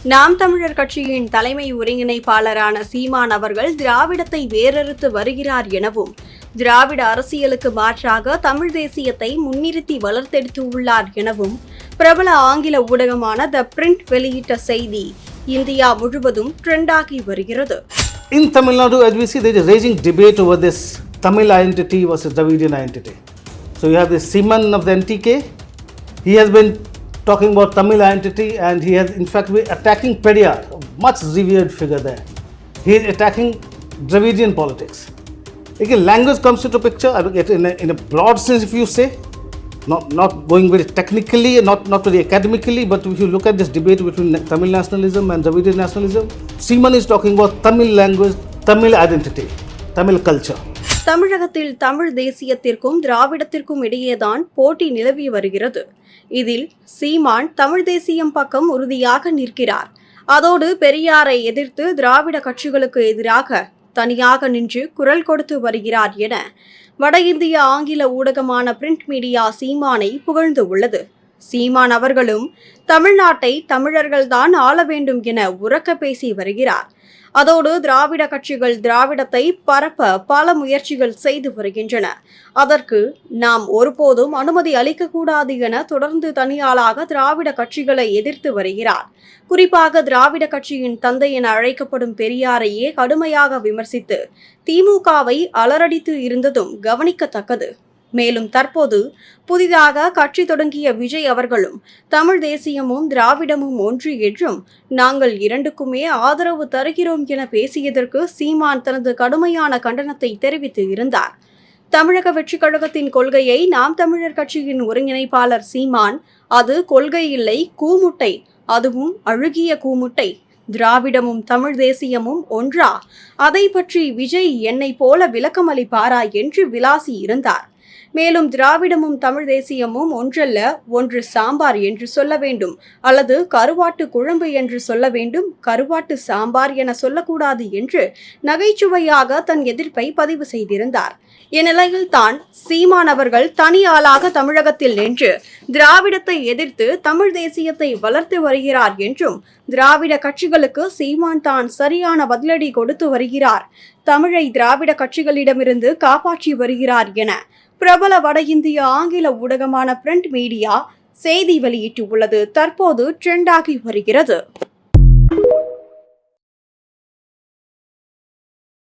நாம் தமிழர் கட்சியின் தலைமை ஒருங்கிணைப்பாளரான சீமான் அவர்கள் திராவிடத்தை வேரறுத்து வருகிறார் எனவும், திராவிட அரசியலுக்கு மாற்றாக தமிழ் தேசியத்தை முன்னிறுத்தி வளர்த்தெடுத்துள்ளார் எனவும் பிரபல ஆங்கில ஊடகமான த பிரிண்ட் வெளியிட்ட செய்தி இந்தியா முழுவதும் ட்ரெண்டாகி வருகிறது. In Tamil Nadu, as we see, there is a raging debate over this Tamil identity versus Dravidian identity. So you have the Seaman of the NTK. He has been talking about Tamil identity, and he has in fact been attacking Periyar, a much revered figure there. He is attacking Dravidian politics. Again, language comes into picture in a broad sense, if you say, not going very technically, not very academically, but if you look at this debate between Tamil nationalism and Dravidian nationalism, Seaman is talking about Tamil language, Tamil identity, Tamil culture. தமிழகத்தில் தமிழ் தேசியத்திற்கும் திராவிடத்திற்கும் இடையேதான் போட்டி நிலவி வருகிறது. இதில் சீமான் தமிழ் தேசியம் பக்கம் உறுதியாக நிற்கிறார். அதோடு பெரியாரை எதிர்த்து திராவிட கட்சிகளுக்கு எதிராக தனியாக நின்று குரல் கொடுத்து வருகிறார் என வட இந்திய ஆங்கில ஊடகமான பிரிண்ட் மீடியா சீமானை புகழ்ந்து உள்ளது. சீமான் அவர்களும் தமிழ்நாட்டை தமிழர்கள்தான் ஆள வேண்டும் என உரக்க பேசி வருகிறார். அதோடு திராவிட கட்சிகள் திராவிடத்தை பரப்ப பல முயற்சிகள் செய்து வருகின்றன. அதற்கு நாம் ஒருபோதும் அனுமதி அளிக்கக்கூடாது என தொடர்ந்து தனியாளாக திராவிட கட்சிகளை எதிர்த்து வருகிறார். குறிப்பாக திராவிட கட்சியின் தந்தை என அழைக்கப்படும் பெரியாரையே கடுமையாக விமர்சித்து திமுகவை அலறடித்து இருந்ததும் கவனிக்கத்தக்கது. மேலும் தற்போது புதிதாக கட்சி தொடங்கிய விஜய் அவர்களும் தமிழ் தேசியமும் திராவிடமும் ஒன்று என்றும் நாங்கள் இரண்டுக்குமே ஆதரவு தருகிறோம் என பேசியதற்கு சீமான் தனது கடுமையான கண்டனத்தை தெரிவித்து இருந்தார். தமிழக வெற்றிக் கழகத்தின் கொள்கையை நாம் தமிழர் கட்சியின் ஒருங்கிணைப்பாளர் சீமான், அது கொள்கை இல்லை, கூமுட்டை, அதுவும் அழுகிய கூமுட்டை, திராவிடமும் தமிழ் தேசியமும் ஒன்றா, அதை பற்றி விஜய் என்னை போல விளக்கமளிப்பாரா என்று விளாசி இருந்தார். மேலும் திராவிடமும் தமிழ் தேசியமும் ஒன்றல்ல, ஒன்று சாம்பார் என்று சொல்ல வேண்டும், அல்லது கருவாட்டு குழம்பு என்று சொல்ல வேண்டும், கருவாட்டு சாம்பார் என சொல்லக்கூடாது என்று நகைச்சுவையாக தன் எதிர்ப்பை பதிவு செய்திருந்தார். இந்நிலையில் தான் சீமான் அவர்கள் தனி ஆளாக தமிழகத்தில் நின்று திராவிடத்தை எதிர்த்து தமிழ் தேசியத்தை வளர்த்து வருகிறார் என்றும், திராவிட கட்சிகளுக்கு சீமான் தான் சரியான பதிலடி கொடுத்து வருகிறார், தமிழை திராவிட கட்சிகளிடமிருந்து காப்பாற்றி வருகிறார் என பிரபல வட இந்திய ஆங்கில ஊடகமான பிரிண்ட் மீடியா செய்தி வெளியிட்டுள்ளது தற்போது ட்ரெண்டாகி வருகிறது.